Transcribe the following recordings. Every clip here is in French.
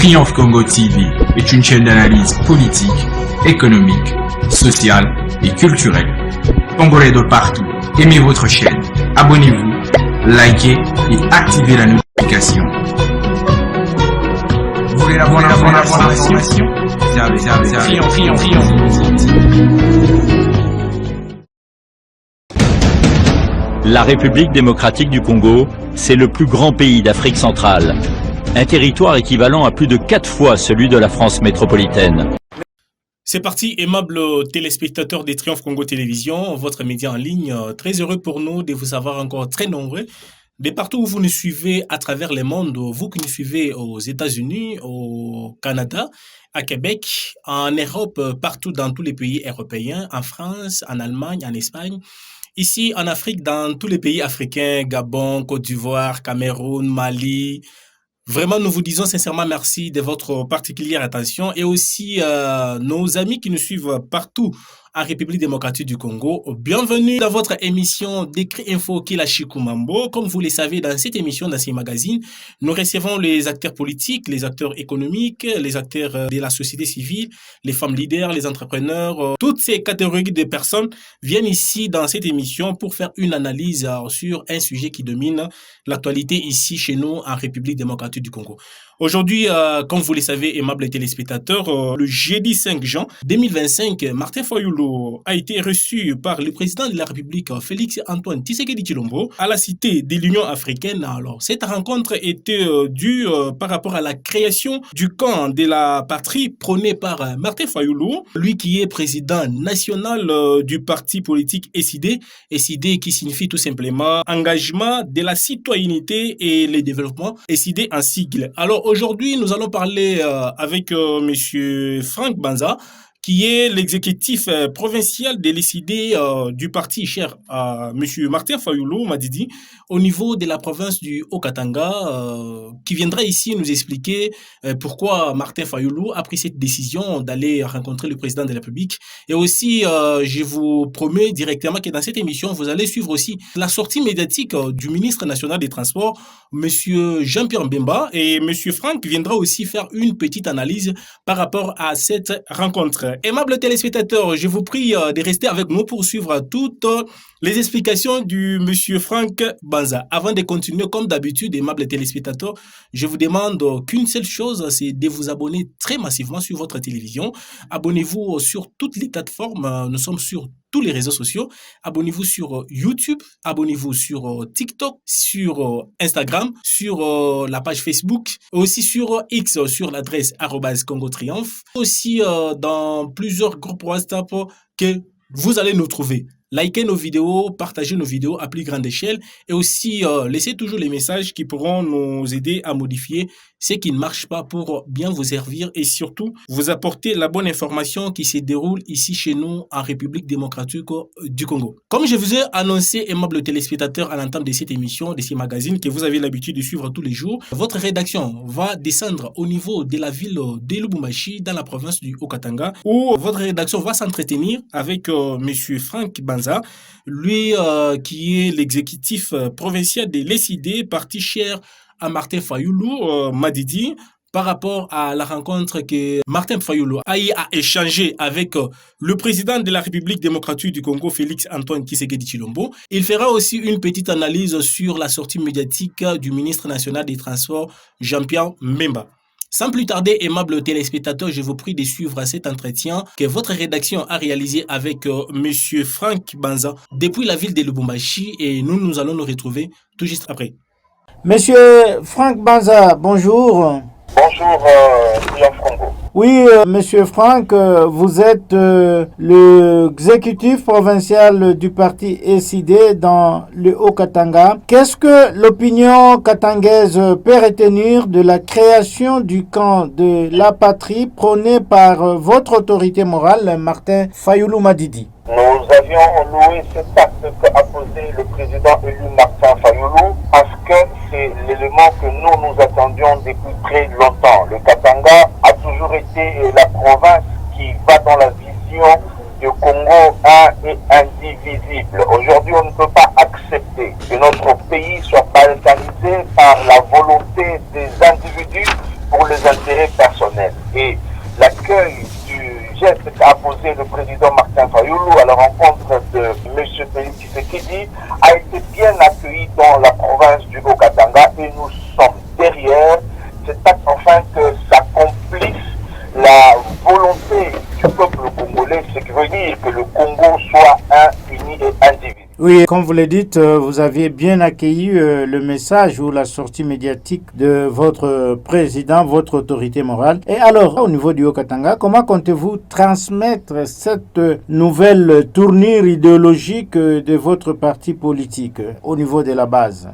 Triomphe Congo TV est une chaîne d'analyse politique, économique, sociale et culturelle. Congolais de partout, aimez votre chaîne, abonnez-vous, likez et activez la notification. Vous voulez la bonne information? La République démocratique du Congo, c'est le plus grand pays d'Afrique centrale. Un territoire équivalent à plus de 4 fois celui de la France métropolitaine. C'est parti, aimables téléspectateurs des Triomphe Congo Télévision, votre média en ligne. Très heureux pour nous de vous avoir encore très nombreux. De partout où vous nous suivez à travers le monde, vous qui nous suivez aux États-Unis, au Canada, à Québec, en Europe, partout dans tous les pays européens, en France, en Allemagne, en Espagne. Ici, en Afrique, dans tous les pays africains, Gabon, Côte d'Ivoire, Cameroun, Mali. Vraiment, nous vous disons sincèrement merci de votre particulière attention et aussi nos amis qui nous suivent partout en République démocratique du Congo. Bienvenue dans votre émission Décret Info Kila Chikumambo. Comme vous le savez, dans cette émission, dans ces magazines, nous recevons les acteurs politiques, les acteurs économiques, les acteurs de la société civile, les femmes leaders, les entrepreneurs. Toutes ces catégories de personnes viennent ici dans cette émission pour faire une analyse sur un sujet qui domine l'actualité ici chez nous en République démocratique du Congo. Aujourd'hui, comme vous le savez, aimables téléspectateurs, le jeudi 5 juin 2025, Martin Fayulu a été reçu par le président de la République, Félix Antoine Tshisekedi Tshilombo, à la cité de l'Union africaine. Alors, cette rencontre était due par rapport à la création du camp de la patrie prôné par Martin Fayulu, lui qui est président national du parti politique SID, SID qui signifie tout simplement Engagement de la citoyenneté et le développement, SID en sigle. Alors, aujourd'hui, nous allons parler avec monsieur Franck Banza, qui est l'exécutif provincial de l'SID du parti cher à M. Martin Fayulu Madidi, au niveau de la province du Haut-Katanga, qui viendra ici nous expliquer pourquoi Martin Fayulu a pris cette décision d'aller rencontrer le président de la République. Et aussi, je vous promets directement que dans cette émission, vous allez suivre aussi la sortie médiatique du ministre national des Transports, M. Jean-Pierre Mbemba, et M. Franck viendra aussi faire une petite analyse par rapport à cette rencontre. Aimables téléspectateurs, je vous prie de rester avec nous pour suivre toutes les explications du monsieur Franck Banza. Avant de continuer, comme d'habitude, aimables téléspectateurs, je vous demande qu'une seule chose, c'est de vous abonner très massivement sur votre télévision. Abonnez-vous sur toutes les plateformes. Nous sommes sur tous les réseaux sociaux. Abonnez-vous sur YouTube, abonnez-vous sur TikTok, sur Instagram, sur la page Facebook, aussi sur X, sur l'adresse @CongoTriomphe, aussi dans plusieurs groupes WhatsApp que vous allez nous trouver. Likez nos vidéos, partagez nos vidéos à plus grande échelle et aussi laissez toujours les messages qui pourront nous aider à modifier ce qui ne marche pas pour bien vous servir et surtout vous apporter la bonne information qui se déroule ici chez nous en République démocratique du Congo. Comme je vous ai annoncé, aimables téléspectateurs, à l'entame de cette émission, de ces magazines que vous avez l'habitude de suivre tous les jours, votre rédaction va descendre au niveau de la ville de Lubumbashi dans la province du Haut-Katanga où votre rédaction va s'entretenir avec monsieur Franck Banza, lui qui est l'exécutif provincial de l'SID, parti cher à Martin Fayulu Madidi, par rapport à la rencontre que Martin Fayulu a eu à échanger avec le président de la République démocratique du Congo, Félix Antoine Tshisekedi Tshilombo. Il fera aussi une petite analyse sur la sortie médiatique du ministre national des Transports, Jean-Pierre Mbemba. Sans plus tarder, aimables téléspectateurs, je vous prie de suivre cet entretien que votre rédaction a réalisé avec monsieur Franck Banza depuis la ville de Lubumbashi et nous allons nous retrouver tout juste après. Monsieur Franck Banza, bonjour. Bonjour, Triomphe Congo. Oui, monsieur Franck, vous êtes l'exécutif provincial du parti SID dans le Haut-Katanga. Qu'est-ce que l'opinion katangaise peut retenir de la création du camp de la patrie prôné par votre autorité morale, Martin Fayulu Madidi? Nous avions loué cet acte qu'a posé le président élu Martin Fayulu parce que c'est l'élément que nous attendions depuis très longtemps. Le Katanga a toujours été la province qui va dans la vision du Congo un et indivisible. Aujourd'hui, on ne peut pas accepter que notre pays soit balkanisé par la volonté des individus pour les individus. intérêts personnels. Et l'accueil du geste qu'a posé le président Martin Fayoulou à la rencontre de M. Félix Tshisekedi a été bien accueilli dans la province du Haut-Katanga et nous sommes derrière cet acte afin que s'accomplisse la volonté du peuple congolais, ce qui veut dire que le Congo soit un, uni et indivisible. Oui, comme vous le dites, vous aviez bien accueilli le message ou la sortie médiatique de votre président, votre autorité morale. Et alors, au niveau du Haut-Katanga, comment comptez-vous transmettre cette nouvelle tournure idéologique de votre parti politique au niveau de la base?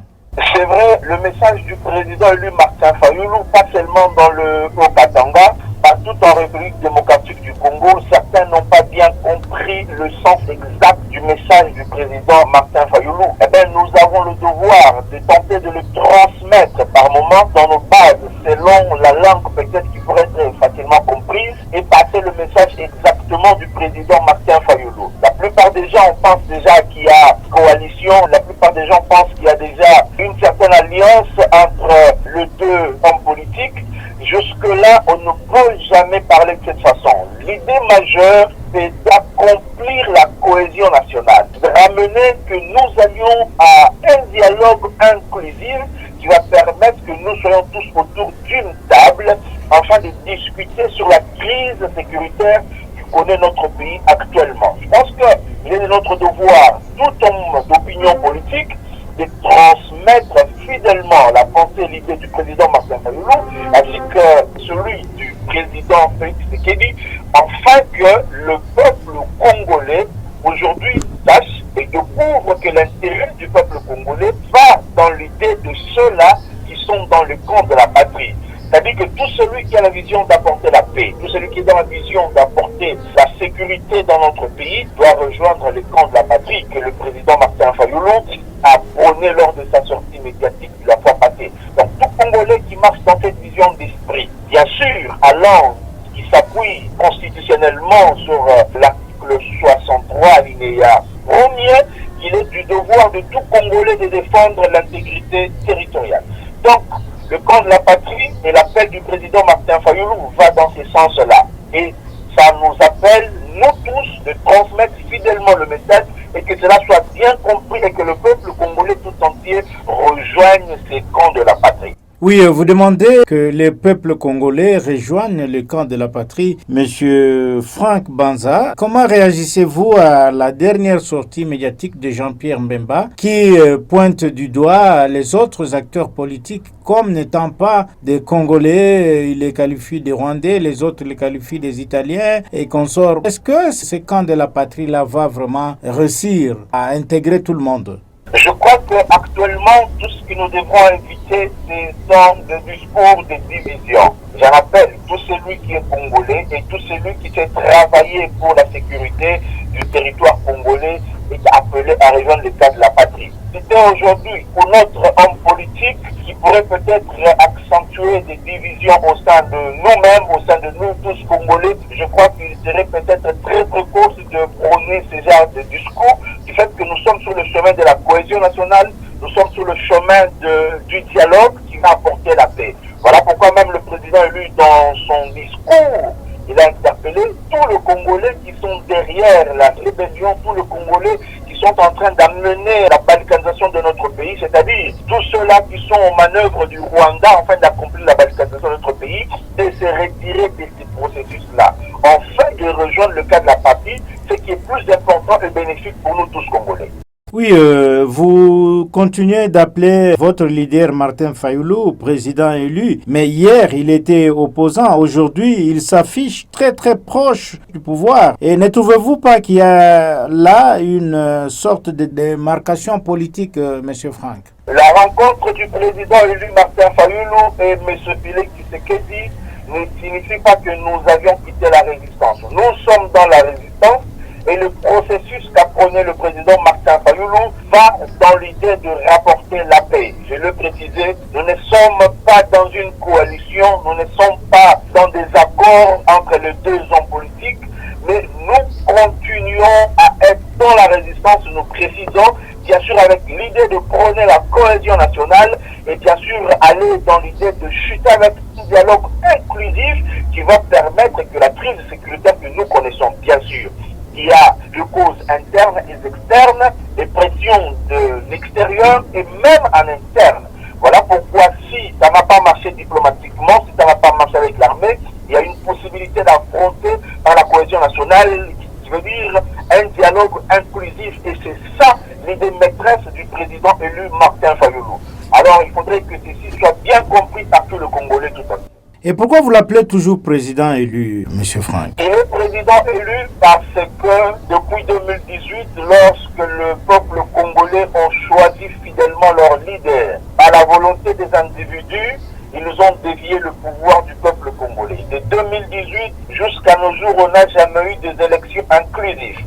C'est vrai, le message du président élu Martin Fayoulou, pas seulement dans le Haut-Katanga, partout en République démocratique du Congo, certains n'ont pas bien compris le sens exact du message du président Martin Fayoulou. Eh bien, nous avons le devoir de tenter de le transmettre par moment dans nos bases, selon la langue peut-être qui pourrait être facilement comprise, et passer le message exactement du président Martin Fayoulou. La plupart des gens pensent déjà qu'il y a coalition, la plupart des gens pensent qu'il y a déjà une certaine alliance entre les deux hommes politiques. Jusque-là, on ne peut jamais parler de cette façon. L'idée majeure, c'est d'accomplir la cohésion nationale, de ramener que nous allions à un dialogue inclusif qui va permettre que nous soyons tous autour d'une table afin de discuter sur la crise sécuritaire qui connaît notre pays actuellement. Je pense qu'il est de notre devoir, tout homme d'opinion politique, de transmettre fidèlement la pensée et l'idée du président Martin Fayoulou ainsi que celui du président Félix Tshisekedi, afin que le peuple congolais aujourd'hui sache et découvre que l'intérêt du peuple congolais va dans l'idée de ceux-là qui sont dans le camp de la patrie. C'est-à-dire que tout celui qui a la vision d'apporter la paix, tout celui qui est dans la vision d'apporter la sécurité dans notre pays doit rejoindre le camp de la patrie que le président Martin Fayoulou a prôné lors de sa sortie médiatique la fois passée. Donc tout Congolais qui marche dans cette vision d'esprit, bien sûr, allant, qui s'appuie constitutionnellement sur l'article 63 alinéa 1er, qu'il est du devoir de tout Congolais de défendre l'intégrité territoriale. Donc, le camp de la patrie et l'appel du président Martin Fayoulou va dans ce sens-là. Et ça nous appelle, nous tous, de transmettre fidèlement le message et que cela soit bien compris et que le peuple congolais tout entier rejoigne ces camps de la patrie. Oui, vous demandez que les peuples congolais rejoignent le camp de la patrie. Monsieur Franck Banza, comment réagissez-vous à la dernière sortie médiatique de Jean-Pierre Mbemba qui pointe du doigt les autres acteurs politiques comme n'étant pas des Congolais, il les qualifie des Rwandais, les autres les qualifient des Italiens et consorts. Est-ce que ce camp de la patrie-là va vraiment réussir à intégrer tout le monde? Je crois qu'actuellement, tout ce que nous devons éviter, c'est dans le discours de division. J'en appelle tout celui qui est congolais et tout celui qui s'est travaillé pour la sécurité du territoire congolais et qui est appelé à rejoindre le cadre de la patrie. C'était aujourd'hui pour notre homme politique qui pourrait peut-être accentuer des divisions au sein de nous-mêmes, au sein de nous tous congolais. Je crois qu'il serait peut-être très précoce de prôner ce genre de discours du fait que nous sommes sur le chemin de la cohésion nationale, nous sommes sur le chemin du dialogue qui va apporter la paix. Voilà pourquoi même le président élu dans son discours, il a interpellé tous les Congolais qui sont derrière la rébellion, tous les Congolais qui sont en train d'amener la balkanisation de notre pays, c'est-à-dire tous ceux-là qui sont aux manœuvres du Rwanda afin d'accomplir la balkanisation de notre pays, de se retirer de ces processus-là, afin de rejoindre le cadre de la patrie, ce qui est plus important et bénéfique pour nous tous Congolais. Oui, vous continuez d'appeler votre leader Martin Fayoulou président élu, mais hier il était opposant, aujourd'hui il s'affiche très très proche du pouvoir. Et ne trouvez-vous pas qu'il y a là une sorte de démarcation politique, monsieur Franck? La rencontre du président élu Martin Fayoulou et M. Félix Tshisekedi ne signifie pas que nous avions quitté la résistance. Nous sommes dans la résistance. Et le processus qu'a prôné le président Martin Fayoulou va dans l'idée de rapporter la paix. Je le précisais, nous ne sommes pas dans une coalition, nous ne sommes pas dans des accords entre les deux hommes politiques, mais nous continuons à être dans la résistance, nous précisons, bien sûr avec l'idée de prôner la cohésion nationale et bien sûr aller dans l'idée de chuter avec un dialogue inclusif inclusif qui va permettre que la crise sécuritaire que nous connaissons, bien sûr, qui a des causes internes et externes, des pressions de l'extérieur et même en interne. Voilà pourquoi si ça n'a pas marché diplomatiquement, si ça n'a pas marché avec l'armée, il y a une possibilité d'affronter par la cohésion nationale, qui veut dire un dialogue inclusif. Et c'est ça l'idée maîtresse du président élu Martin Fayoulou. Alors il faudrait que ceci soit bien compris par tout le Congolais tout entier. Et pourquoi vous l'appelez toujours président élu, M. Franck? Il est président élu parce que depuis 2018, lorsque le peuple congolais a choisi fidèlement leur leader, à la volonté des individus, ils ont dévié le pouvoir du peuple congolais. De 2018 jusqu'à nos jours, on n'a jamais eu des élections inclusives.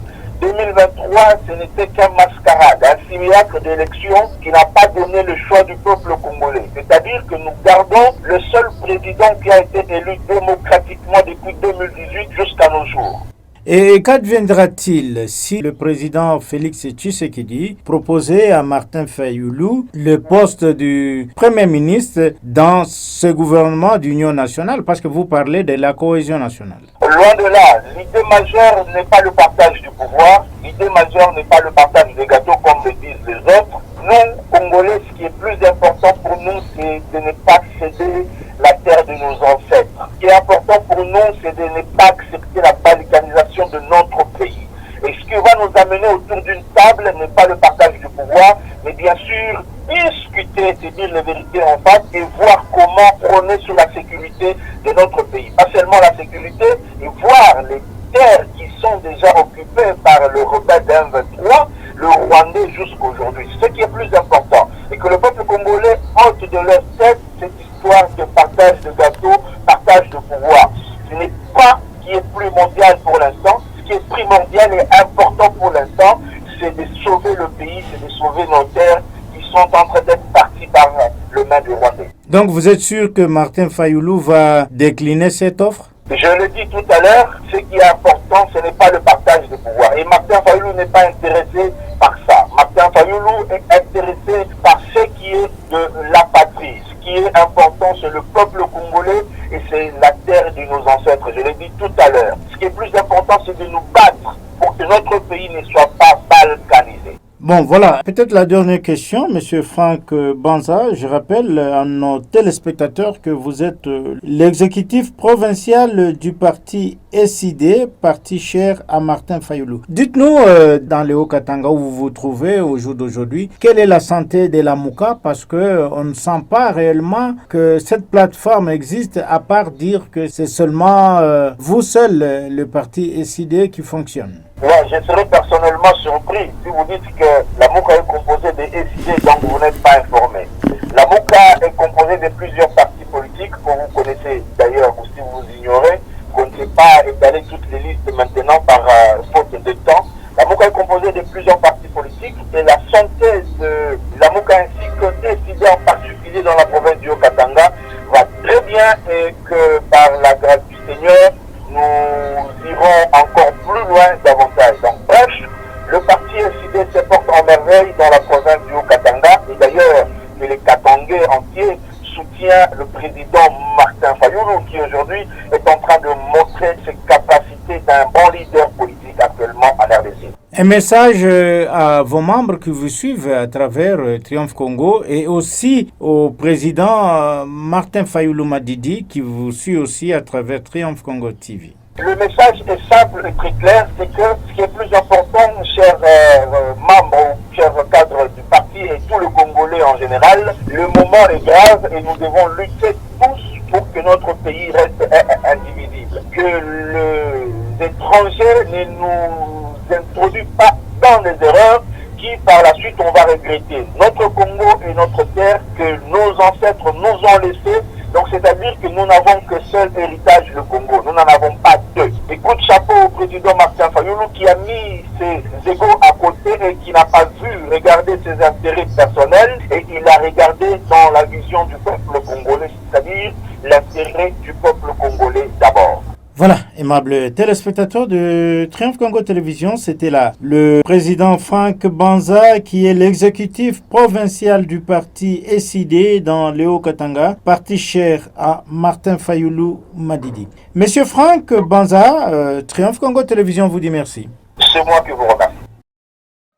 2023, ce n'était qu'un mascarade, un simulacre d'élection qui n'a pas donné le choix du peuple congolais. C'est-à-dire que nous gardons le seul président qui a été élu démocratiquement depuis 2018 jusqu'à nos jours. Et qu'adviendra-t-il si le président Félix Tshisekedi proposait à Martin Fayoulou le poste du Premier ministre dans ce gouvernement d'union nationale, parce que vous parlez de la cohésion nationale? Loin de là, l'idée majeure n'est pas le partage du pouvoir, l'idée majeure n'est pas le partage des gâteaux comme le disent les autres. Nous, Congolais, ce qui est plus important pour nous, c'est de ne pas céder la terre de nos ancêtres. Ce qui est important pour nous, c'est de ne pas accepter la balkanisation de notre pays. Et ce qui va nous amener autour d'une table n'est pas le partage du pouvoir, mais bien sûr discuter, c'est dire les vérités en face et voir comment prôner sur la sécurité de notre pays. Pas seulement la sécurité, et voir les terres qui sont déjà occupées par le rebelle d'M23, le Rwandais jusqu'aujourd'hui. Ce qui est plus important, et que le peuple congolais ôte de leur tête cette histoire de partage de gâteaux, partage de pouvoir. Ce n'est pas ce qui est primordial pour l'instant. Ce qui est primordial et important pour l'instant, c'est de sauver le pays, c'est de sauver nos terres qui sont en train d'être parties par le main du Rwandais. Donc vous êtes sûr que Martin Fayoulou va décliner cette offre? Je le dis tout à l'heure, ce qui est important, ce n'est pas le partage de pouvoir. Et Martin Fayoulou n'est pas intéressé par ça. Martin Fayoulou est intéressé par ce qui est de la patrie. Ce qui est important, c'est le peuple congolais et c'est la terre de nos ancêtres. Je l'ai dit tout à l'heure. Ce qui est plus important, c'est de nous battre pour que notre pays ne soit pas balkanisé. Bon, voilà. Peut-être la dernière question, M. Franck Banza. Je rappelle à nos téléspectateurs que vous êtes l'exécutif provincial du parti SID, parti cher à Martin Fayoulou. Dites-nous, dans le Haut-Katanga où vous vous trouvez au jour d'aujourd'hui, quelle est la santé de la Mouka? Parce qu'on ne sent pas réellement que cette plateforme existe, à part dire que c'est seulement vous seul, le parti SID, qui fonctionne. Ouais, je serais personnellement surpris si vous dites que la MOUCA est composée de SID, donc vous n'êtes pas informé. La MOUCA est composée de plusieurs partis politiques que vous connaissez d'ailleurs, ou si vous ignorez, qu'on ne sait pas étaler toutes les listes maintenant par faute de temps. La MOUCA est composée de plusieurs partis politiques et la santé de la MOUCA ainsi que SID en particulier dans la province du Haut-Katanga va très bien et que par la grâce du Seigneur, nous irons encore plus loin davantage. Donc bref, le parti SID se porte en merveille dans la province du Haut-Katanga et d'ailleurs que les Katangais entiers soutiennent le président Martin Fayoulou qui aujourd'hui est en train de montrer ses capacités d'un bon leader politique actuellement en RDC. Un message à vos membres qui vous suivent à travers Triomphe Congo et aussi au président Martin Fayoulou Madidi qui vous suit aussi à travers Triomphe Congo TV. Le message est simple et très clair, c'est que ce qui est plus important, chers membres ou chers cadres du parti et tout le Congolais en général, le moment est grave et nous devons lutter tous pour que notre pays reste indivisible. Que les étrangers ne nous introduisent pas dans les erreurs qui par la suite on va regretter. Notre Congo est notre terre que nos ancêtres nous ont laissé. Donc c'est-à-dire que nous n'avons que seul héritage le Congo, nous n'en avons pas deux. Et coup de chapeau au président Martin Fayoulou qui a mis ses égos à côté et qui n'a pas vu regarder ses intérêts personnels et il a regardé dans la vision du peuple congolais, c'est-à-dire l'intérêt du peuple congolais d'abord. Voilà, aimables téléspectateurs de Triomphe Congo Télévision, c'était là le président Franck Banza qui est l'exécutif provincial du parti SID dans le Haut-Katanga, parti cher à Martin Fayoulou Madidi. Monsieur Franck Banza, Triomphe Congo Télévision vous dit merci. C'est moi qui vous remercie.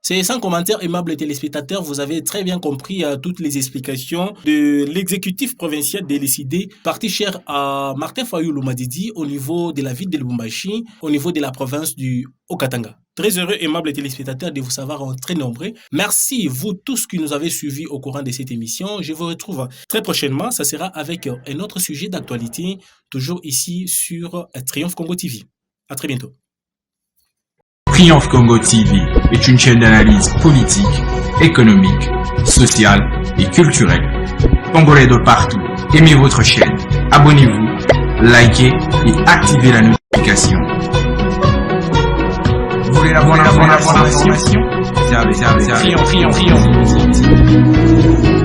C'est sans commentaire, aimables téléspectateurs, vous avez très bien compris toutes les explications de l'exécutif provincial de l'ECD, parti cher à Martin Fayoulou Madidi au niveau de la ville de Lubumbashi, au niveau de la province du Haut-Katanga. Très heureux, aimables téléspectateurs, de vous savoir en très nombreux. Merci, vous tous qui nous avez suivis au courant de cette émission. Je vous retrouve très prochainement. Ça sera avec un autre sujet d'actualité, toujours ici sur Triomphe Congo TV. À très bientôt. Triomphe Congo TV est une chaîne d'analyse politique, économique, sociale et culturelle. Congolais de partout, aimez votre chaîne, abonnez-vous, likez et activez la notification. Vous voulez la bonne information? Triomphe.